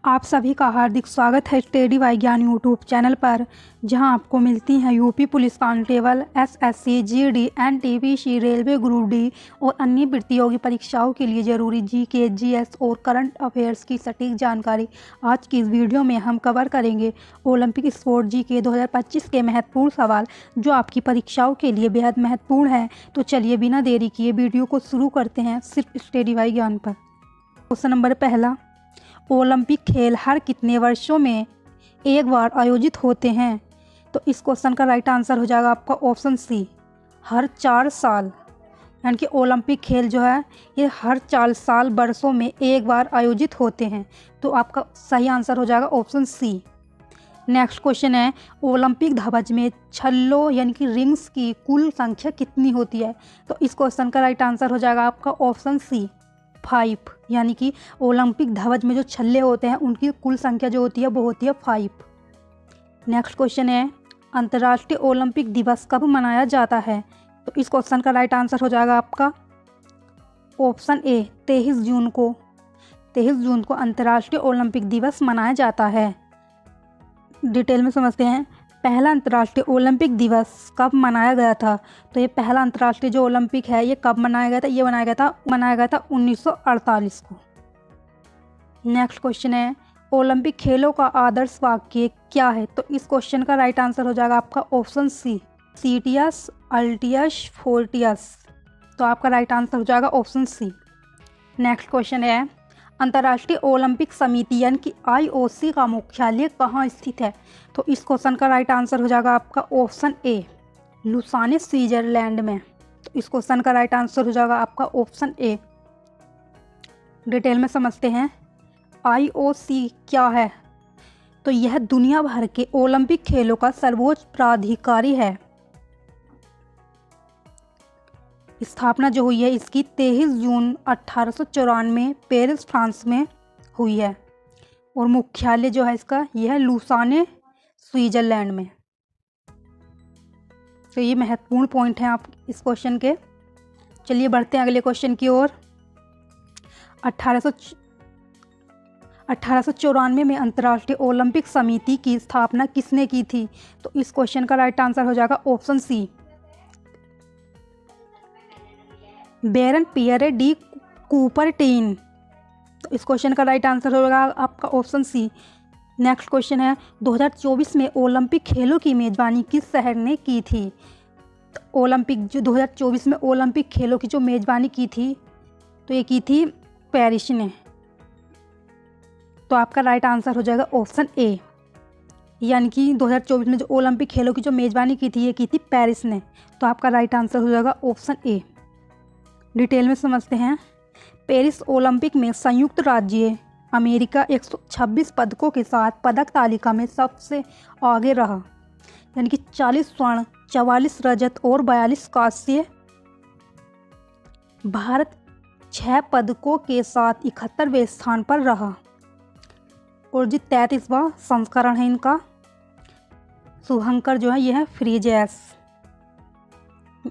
आप सभी का हार्दिक स्वागत है स्टडी विज्ञान यूट्यूब चैनल पर, जहां आपको मिलती हैं UP police constable, SSC, GD, NTPC, railway group D और अन्य प्रतियोगी परीक्षाओं के लिए ज़रूरी जीके, जीएस और करंट अफेयर्स की सटीक जानकारी। आज की इस वीडियो में हम कवर करेंगे ओलंपिक स्पोर्ट जीके 2025 के महत्वपूर्ण सवाल, जो आपकी परीक्षाओं के लिए बेहद महत्वपूर्ण है। तो चलिए बिना देरी किए वीडियो को शुरू करते हैं सिर्फ स्टडी विज्ञान पर। क्वेश्चन नंबर पहला, ओलंपिक खेल हर कितने वर्षों में एक बार आयोजित होते हैं? तो इस क्वेश्चन का राइट आंसर हो जाएगा आपका ऑप्शन सी, हर 4 साल। यानी कि ओलंपिक खेल जो है ये हर 4 साल वर्षों में एक बार आयोजित होते हैं। तो आपका सही आंसर हो जाएगा ऑप्शन सी। नेक्स्ट क्वेश्चन है, ओलंपिक ध्वज में छल्लों यानी कि रिंग्स की कुल संख्या कितनी होती है? तो इस क्वेश्चन का राइट आंसर हो जाएगा आपका ऑप्शन सी, 5। यानी कि ओलंपिक ध्वज में जो छल्ले होते हैं उनकी कुल संख्या जो होती है वो होती है 5। नेक्स्ट क्वेश्चन है, अंतर्राष्ट्रीय ओलंपिक दिवस कब मनाया जाता है? तो इस क्वेश्चन का राइट आंसर हो जाएगा आपका ऑप्शन ए, 23 जून को। 23 जून को अंतर्राष्ट्रीय ओलंपिक दिवस मनाया जाता है। डिटेल में समझते हैं, पहला अंतर्राष्ट्रीय ओलंपिक दिवस कब मनाया गया था? तो ये पहला अंतर्राष्ट्रीय जो ओलंपिक है ये कब मनाया गया था? ये मनाया गया था 1948 को। नेक्स्ट क्वेश्चन है, ओलंपिक खेलों का आदर्श वाक्य क्या है? तो इस क्वेश्चन का राइट आंसर हो जाएगा आपका ऑप्शन सी, सीटियस अल्टियस फोर्टियस। तो आपका राइट आंसर हो जाएगा ऑप्शन सी। नेक्स्ट क्वेश्चन है, अंतर्राष्ट्रीय ओलंपिक समिति यानी कि IOC का मुख्यालय कहाँ स्थित है? तो इस क्वेश्चन का राइट आंसर हो जाएगा आपका ऑप्शन ए, लुसाने स्विट्जरलैंड में। तो इस क्वेश्चन का राइट आंसर हो जाएगा आपका ऑप्शन ए। डिटेल में समझते हैं, IOC क्या है? तो यह दुनिया भर के ओलंपिक खेलों का सर्वोच्च प्राधिकारी है। स्थापना जो हुई है इसकी 23 जून 1894 पेरिस फ्रांस में हुई है और मुख्यालय जो है इसका यह है लुसाने स्विट्जरलैंड में। तो ये महत्वपूर्ण पॉइंट हैं आप इस क्वेश्चन के। चलिए बढ़ते हैं अगले क्वेश्चन की ओर। 1894 में अंतर्राष्ट्रीय ओलंपिक समिति की स्थापना किसने की थी? तो इस क्वेश्चन का राइट आंसर हो जाएगा ऑप्शन सी, बैरन पियरे डी कूपरटेन। तो इस क्वेश्चन का राइट आंसर होगा आपका ऑप्शन सी। नेक्स्ट क्वेश्चन है, 2024 में ओलंपिक खेलों की मेज़बानी किस शहर ने की थी? तो ओलंपिक जो 2024 में ओलंपिक खेलों की जो मेज़बानी की थी तो ये की थी पेरिस ने। तो आपका राइट आंसर हो जाएगा ऑप्शन ए, यानी कि 2024 में जो ओलंपिक खेलों की जो मेज़बानी की थी ये की थी पेरिस ने। तो आपका राइट आंसर हो जाएगा ऑप्शन ए। डिटेल में समझते हैं, पेरिस ओलंपिक में संयुक्त राज्य अमेरिका 126 पदकों के साथ पदक तालिका में सबसे आगे रहा। यानी कि 40 स्वर्ण, 44 रजत और 42 कांस्य। भारत 6 पदकों के साथ 71वें स्थान पर रहा और जो 33वां संस्करण है इनका। शुभंकर जो है यह है फ्रीजेस।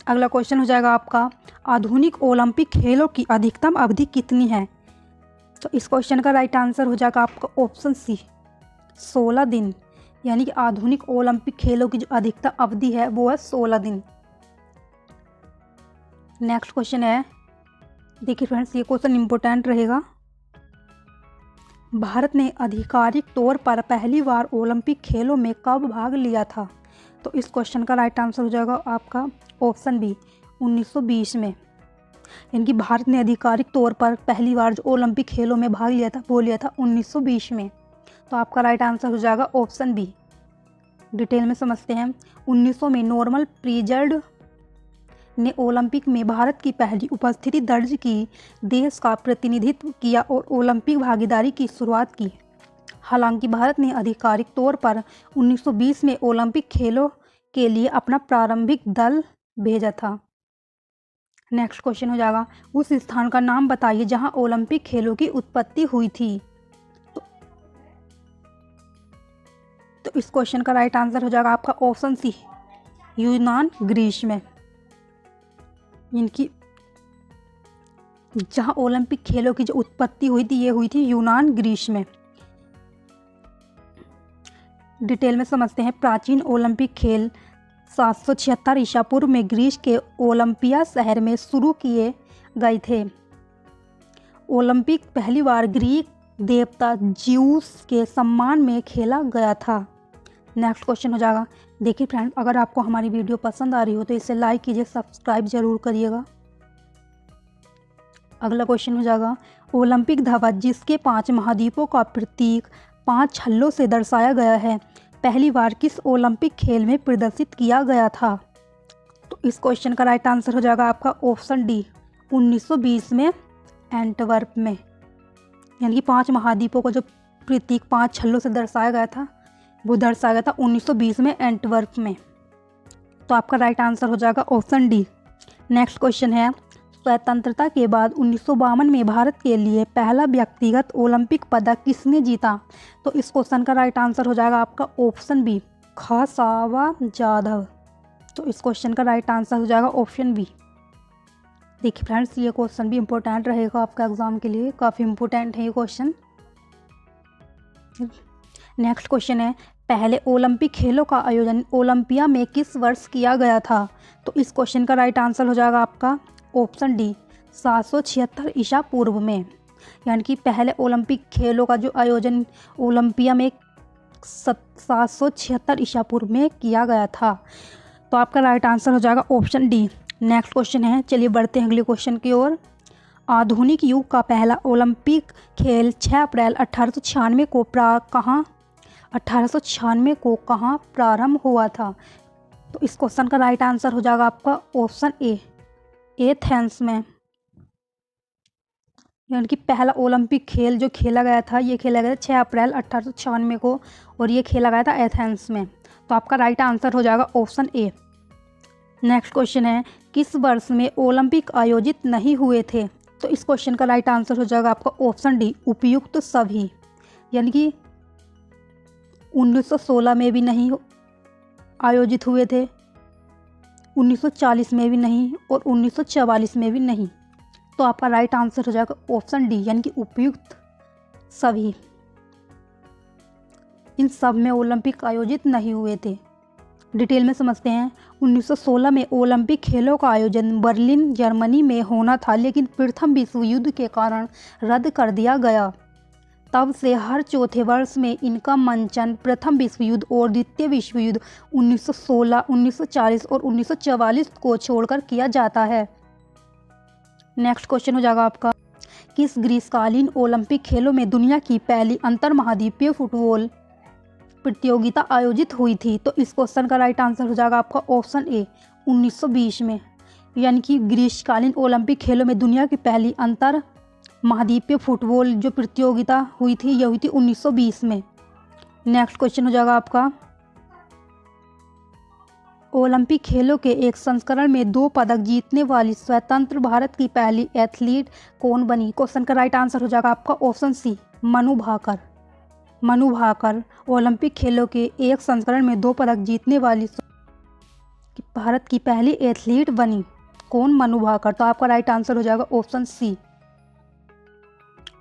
अगला क्वेश्चन हो जाएगा आपका, आधुनिक ओलंपिक खेलों की अधिकतम अवधि कितनी है? तो इस क्वेश्चन का राइट आंसर हो जाएगा आपका ऑप्शन सी, 16 दिन। यानी कि आधुनिक ओलंपिक खेलों की जो अधिकतम अवधि है वो है 16 दिन। नेक्स्ट क्वेश्चन है, देखिए फ्रेंड्स ये क्वेश्चन इंपॉर्टेंट रहेगा। भारत ने आधिकारिक तौर पर पहली बार ओलंपिक खेलों में कब भाग लिया था? तो इस क्वेश्चन का राइट आंसर हो जाएगा आपका ऑप्शन बी, 1920 में। यानी कि भारत ने आधिकारिक तौर पर पहली बार जो ओलंपिक खेलों में भाग लिया था वो लिया था 1920 में। तो आपका राइट आंसर हो जाएगा ऑप्शन बी। डिटेल में समझते हैं, 1900 में नॉर्मन प्रिजर्ड ने ओलंपिक में भारत की पहली उपस्थिति दर्ज की, देश का प्रतिनिधित्व किया और ओलंपिक भागीदारी की शुरुआत की। हालांकि भारत ने आधिकारिक तौर पर 1920 में ओलंपिक खेलों के लिए अपना प्रारंभिक दल भेजा था। नेक्स्ट क्वेश्चन हो जाएगा, उस स्थान का नाम बताइए जहां ओलंपिक खेलों की उत्पत्ति हुई थी। तो इस क्वेश्चन का राइट आंसर हो जाएगा आपका ऑप्शन सी, यूनान ग्रीस में। इनकी जहां ओलंपिक खेलों की जो उत्पत्ति हुई थी ये हुई थी यूनान ग्रीस में। डिटेल में समझते हैं। प्राचीन ओलंपिक खेल 776 ईसा पूर्व में ग्रीस के ओलंपिया शहर में शुरू किए गए थे। ओलंपिक पहली बार ग्रीक देवता ज्यूस के सम्मान में खेला गया था। नेक्स्ट क्वेश्चन हो जाएगा। देखिए फ्रेंड, अगर आपको हमारी वीडियो पसंद आ रही हो तो इसे लाइक कीजिए, सब्सक्राइब जरूर करिएगा। अगला क्वेश्चन हो जाएगा। ओलंपिक ध्वज जिसके 5 महाद्वीपों का प्रतीक 5 छल्लों से दर्शाया गया है, पहली बार किस ओलंपिक खेल में प्रदर्शित किया गया था? तो इस क्वेश्चन का राइट आंसर हो जाएगा आपका ऑप्शन डी, 1920 में एंटवर्प में। यानी कि 5 महाद्वीपों का जो प्रतीक 5 छल्लों से दर्शाया गया था वो दर्शाया गया था 1920 में एंटवर्प में। तो आपका राइट आंसर हो जाएगा ऑप्शन डी। नेक्स्ट क्वेश्चन है। स्वतंत्रता के बाद 1952 में भारत के लिए पहला व्यक्तिगत ओलंपिक पदक किसने जीता? तो इस क्वेश्चन का राइट आंसर हो जाएगा आपका ऑप्शन बी, खासावा जाधव। तो इस क्वेश्चन का राइट आंसर हो जाएगा ऑप्शन बी। देखिए फ्रेंड्स, ये क्वेश्चन भी इम्पोर्टेंट रहेगा आपका एग्जाम के लिए, काफ़ी इम्पोर्टेंट है ये क्वेश्चन। नेक्स्ट क्वेश्चन है। पहले ओलंपिक खेलों का आयोजन ओलंपिया में किस वर्ष किया गया था? तो इस क्वेश्चन का राइट आंसर हो जाएगा आपका ऑप्शन डी, 776 ईसा पूर्व में। यानी कि पहले ओलंपिक खेलों का जो आयोजन ओलंपिया में 776 ईसा पूर्व में किया गया था। तो आपका राइट आंसर हो जाएगा ऑप्शन डी। नेक्स्ट क्वेश्चन है, चलिए बढ़ते हैं अगले क्वेश्चन की ओर। आधुनिक युग का पहला ओलंपिक खेल 6 अप्रैल 1896 को कहाँ प्रारंभ हुआ था? तो इस क्वेश्चन का राइट आंसर हो जाएगा आपका ऑप्शन ए, एथेंस में। यानी कि पहला ओलंपिक खेल जो खेला गया था ये खेला गया था 6 अप्रैल 1896 को और ये खेला गया था एथेंस में। तो आपका राइट आंसर हो जाएगा ऑप्शन ए। नेक्स्ट क्वेश्चन है। किस वर्ष में ओलंपिक आयोजित नहीं हुए थे? तो इस क्वेश्चन का राइट आंसर हो जाएगा आपका ऑप्शन डी, उपयुक्त सभी। यानी कि 1916 में भी नहीं आयोजित हुए थे, 1940 में भी नहीं और 1944 में भी नहीं। तो आपका राइट आंसर हो जाएगा ऑप्शन डी, यानी कि उपयुक्त सभी। इन सब में ओलंपिक आयोजित नहीं हुए थे। डिटेल में समझते हैं। 1916 में ओलंपिक खेलों का आयोजन बर्लिन जर्मनी में होना था, लेकिन प्रथम विश्व युद्ध के कारण रद्द कर दिया गया। तब से हर चौथे वर्ष में इनका मंचन प्रथम विश्व युद्ध और द्वितीय विश्व युद्ध 1916, 1940 और 1944 को छोड़कर किया जाता है। नेक्स्ट क्वेश्चन हो जाएगा आपका। किस ग्रीष्मकालीन ओलंपिक खेलों में दुनिया की पहली अंतर्महाद्वीपीय फुटबॉल प्रतियोगिता आयोजित हुई थी? तो इस क्वेश्चन का राइट आंसर हो जाएगा आपका ऑप्शन ए, 1920 में। यानी कि ग्रीष्मकालीन ओलंपिक खेलों में दुनिया की पहली अंतर महाद्वीपीय फुटबॉल जो प्रतियोगिता हुई थी यह हुई थी 1920 में। नेक्स्ट क्वेश्चन हो जाएगा आपका। ओलंपिक खेलों के एक संस्करण में 2 पदक जीतने वाली स्वतंत्र भारत की पहली एथलीट कौन बनी? क्वेश्चन का राइट आंसर हो जाएगा आपका option C, Manu Bhaker. Manu Bhaker Olympic खेलों के एक संस्करण में 2 पदक जीतने वाली भारत की पहली एथलीट बनी। कौन? मनु भाकर। तो आपका राइट आंसर हो जाएगा ऑप्शन सी।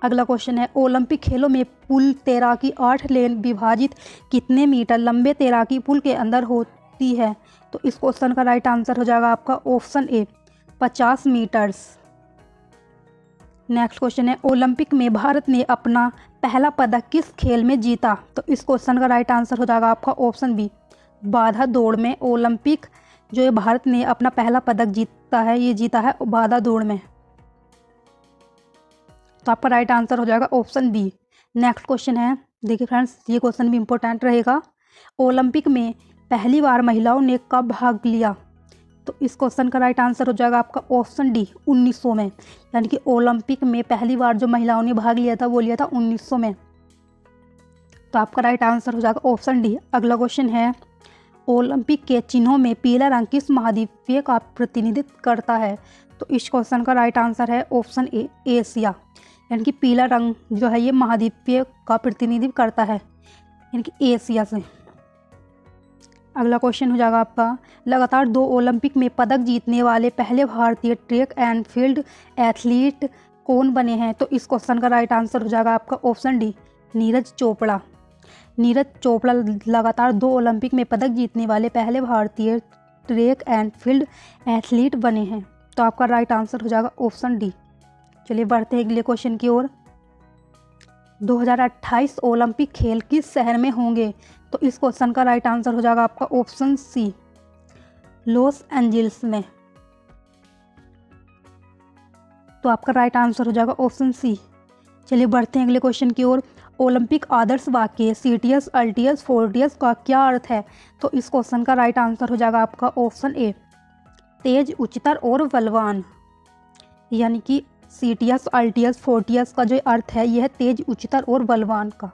अगला क्वेश्चन है। ओलंपिक खेलों में पुल तैराकी 8 लेन विभाजित कितने मीटर लंबे तैराकी पुल के अंदर होती है? तो इस क्वेश्चन का राइट आंसर हो जाएगा आपका option A, 50 meters. Next question है। ओलंपिक में भारत ने अपना पहला पदक किस खेल में जीता? तो इस क्वेश्चन का राइट आंसर हो जाएगा आपका ऑप्शन बी, बाधा दौड़ में। ओलंपिक जो है भारत ने अपना पहला पदक जीता है, ये जीता है बाधा दौड़ में। तो आपका राइट आंसर हो जाएगा ऑप्शन बी। नेक्स्ट क्वेश्चन है, देखिए फ्रेंड्स ये क्वेश्चन भी इम्पोर्टेंट रहेगा। ओलंपिक में पहली बार महिलाओं ने कब भाग लिया? तो इस क्वेश्चन का राइट आंसर हो जाएगा आपका ऑप्शन डी, 1900 में। यानी कि ओलंपिक में पहली बार जो महिलाओं ने भाग लिया था वो लिया था 1900 में। तो आपका राइट आंसर हो जाएगा ऑप्शन डी। अगला क्वेश्चन है। ओलंपिक के चिन्हों में पीला रंग किस महाद्वीप का प्रतिनिधित्व करता है? तो इस क्वेश्चन का राइट आंसर है ऑप्शन ए, एशिया। यानी कि पीला रंग जो है ये महाद्वीप का प्रतिनिधित्व करता है, यानी कि एशिया से। अगला क्वेश्चन हो जाएगा आपका। लगातार 2 ओलंपिक में पदक जीतने वाले पहले भारतीय ट्रैक एंड फील्ड एथलीट कौन बने हैं? तो इस क्वेश्चन का राइट आंसर हो जाएगा आपका ऑप्शन डी, नीरज चोपड़ा। नीरज चोपड़ा लगातार 2 ओलंपिक में पदक जीतने वाले पहले भारतीय ट्रैक एंड फील्ड एथलीट बने हैं। तो आपका राइट आंसर हो जाएगा ऑप्शन डी। चलिए बढ़ते हैं अगले क्वेश्चन की ओर। 2028 ओलंपिक खेल किस शहर में होंगे? तो इस क्वेश्चन का राइट आंसर हो जाएगा आपका ऑप्शन सी, लॉस एंजल्स में। तो आपका राइट आंसर हो जाएगा ऑप्शन सी। चलिए बढ़ते हैं अगले क्वेश्चन की ओर। ओलंपिक आदर्श वाक्य सीटीएस, अल्टीएस, फोर्टियस का क्या अर्थ है? तो इस क्वेश्चन का राइट आंसर हो जाएगा आपका ऑप्शन ए, तेज, उच्चतर और बलवान। यानी कि सीटीएस, अल्टीएस, फोर्टियस का जो अर्थ है यह तेज, उच्चतर और बलवान का।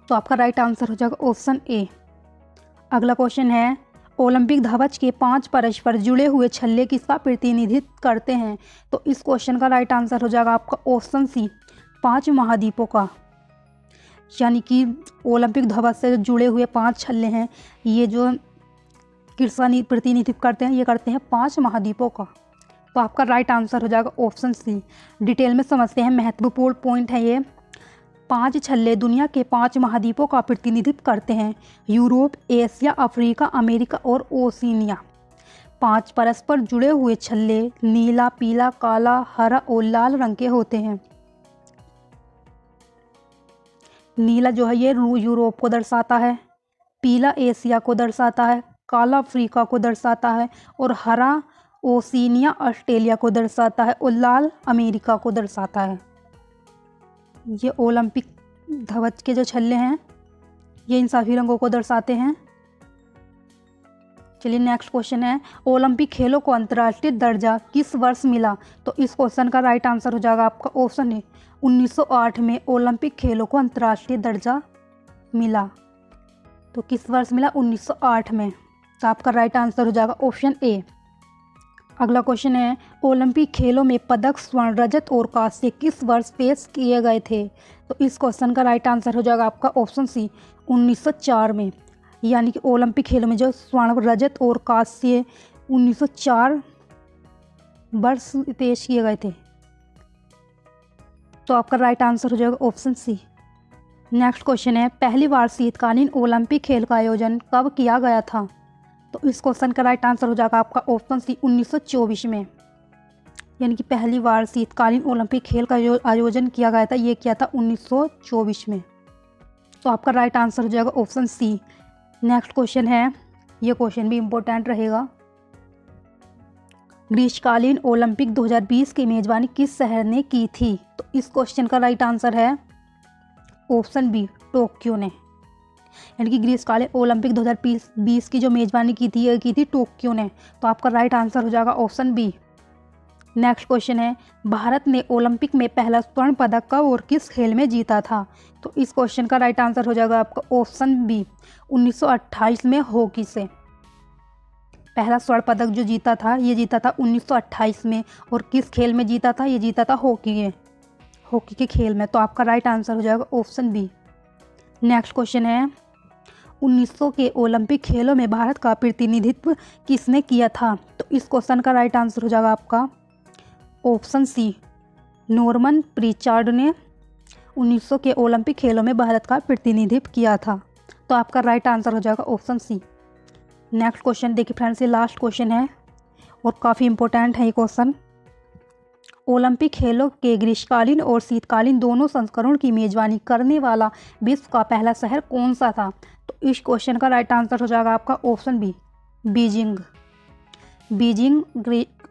तो आपका राइट आंसर हो जाएगा ऑप्शन ए। अगला क्वेश्चन है, ओलंपिक ध्वज के 5 परस्पर जुड़े हुए छल्ले किसका प्रतिनिधित्व करते हैं? तो इस क्वेश्चन का राइट आंसर हो जाएगा आपका ऑप्शन सी, 5 महाद्वीपों का। यानी कि ओलंपिक ध्वज से जुड़े हुए 5 छल्ले हैं, ये जो किसका प्रतिनिधित्व करते हैं, ये करते हैं 5 महाद्वीपों का। तो आपका राइट आंसर हो जाएगा ऑप्शन सी। डिटेल में समझते हैं, महत्वपूर्ण पॉइंट है ये। 5 छल्ले दुनिया के 5 महाद्वीपों का प्रतिनिधित्व करते हैं, यूरोप, एशिया, अफ्रीका, अमेरिका और ओशिनिया। 5 परस्पर जुड़े हुए छल्ले नीला, पीला, काला, हरा और लाल रंग के होते हैं। नीला जो है ये यूरोप को दर्शाता है, पीला एशिया को दर्शाता है, काला अफ्रीका को दर्शाता है और हरा ओशिनिया ऑस्ट्रेलिया को दर्शाता है और लाल अमेरिका को दर्शाता है। ये ओलंपिक ध्वज के जो छल्ले हैं ये इन सभी रंगों को दर्शाते हैं। चलिए नेक्स्ट क्वेश्चन है, ओलंपिक खेलों को अंतर्राष्ट्रीय दर्जा किस वर्ष मिला? तो इस क्वेश्चन का राइट आंसर हो जाएगा आपका ऑप्शन ए, 1908 में ओलंपिक खेलों को अंतर्राष्ट्रीय दर्जा मिला। तो किस वर्ष मिला? 1908 में। तो आपका राइट आंसर हो जाएगा ऑप्शन ए। अगला क्वेश्चन है, ओलंपिक खेलों में पदक स्वर्ण, रजत और कांस्य किस वर्ष पेश किए गए थे? तो इस क्वेश्चन का राइट आंसर हो जाएगा आपका ऑप्शन सी, 1904 में। यानी कि ओलंपिक खेलों में जो स्वर्ण, रजत और कांस्य 1904 वर्ष पेश किए गए थे। तो आपका राइट आंसर हो जाएगा ऑप्शन सी। नेक्स्ट क्वेश्चन है, पहली बार शीतकालीन ओलंपिक खेल का आयोजन कब किया गया था? तो इस क्वेश्चन का राइट आंसर हो जाएगा आपका ऑप्शन सी, 1924 में। यानी कि पहली बार शीतकालीन ओलंपिक खेल का जो आयोजन किया गया था ये किया था 1924 में। तो आपका राइट आंसर हो जाएगा ऑप्शन सी। नेक्स्ट क्वेश्चन है, ये क्वेश्चन भी इम्पोर्टेंट रहेगा। ग्रीष्मकालीन ओलंपिक 2020 की मेजबानी किस शहर ने की थी? तो इस क्वेश्चन का राइट आंसर है ऑप्शन बी, टोक्यो ने। यानी कि ग्रीष्मकालीन ओलंपिक 2020 की जो मेजबानी की थी ये की थी टोक्यो ने। तो आपका राइट आंसर हो जाएगा ऑप्शन बी। नेक्स्ट क्वेश्चन है, भारत ने ओलंपिक में पहला स्वर्ण पदक कब और किस खेल में जीता था? तो इस क्वेश्चन का राइट आंसर हो जाएगा आपका ऑप्शन बी, 1928 में हॉकी से। पहला स्वर्ण पदक जो जीता था ये जीता था 1928 में। और किस खेल में जीता था? ये जीता था हॉकी के खेल में। तो आपका राइट आंसर हो जाएगा ऑप्शन बी। नेक्स्ट क्वेश्चन है, 1900 के ओलंपिक खेलों में भारत का प्रतिनिधित्व किसने किया था? तो इस क्वेश्चन का राइट आंसर हो जाएगा आपका ऑप्शन सी, नॉर्मन प्रीचार्ड ने 1900 के ओलंपिक खेलों में भारत का प्रतिनिधित्व किया था। तो आपका राइट आंसर हो जाएगा ऑप्शन सी। नेक्स्ट क्वेश्चन देखिए फ्रेंड्स, ये लास्ट क्वेश्चन है और काफ़ी इंपॉर्टेंट है ये क्वेश्चन। ओलंपिक खेलों के ग्रीष्मकालीन और शीतकालीन दोनों संस्करण की मेजबानी करने वाला विश्व का पहला शहर कौन सा था? तो इस क्वेश्चन का राइट आंसर हो जाएगा आपका option B, Beijing. Beijing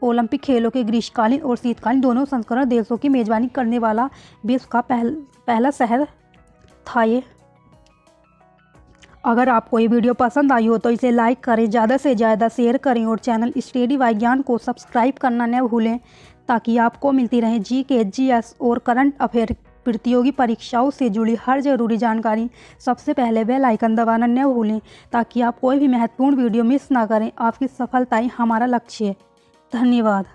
Olympic खेलों के ग्रीष्मकालीन और शीतकालीन दोनों संस्करण देशों की मेजबानी करने वाला विश्व का पहला शहर था ये। अगर आपको ये वीडियो पसंद आई हो तो इसे लाइक करें, ज़्यादा से ज़्यादा शेयर करें और चैनल स्टडी विज्ञान को सब्सक्राइब करना न भूलें ताकि आपको मिलती रहे जीके, जीएस और करंट अफेयर प्रतियोगी परीक्षाओं से जुड़ी हर ज़रूरी जानकारी सबसे पहले बेल आइकन दबाना न भूलें ताकि आप कोई भी महत्वपूर्ण वीडियो मिस ना करें। आपकी सफलता ही हमारा लक्ष्य है। धन्यवाद।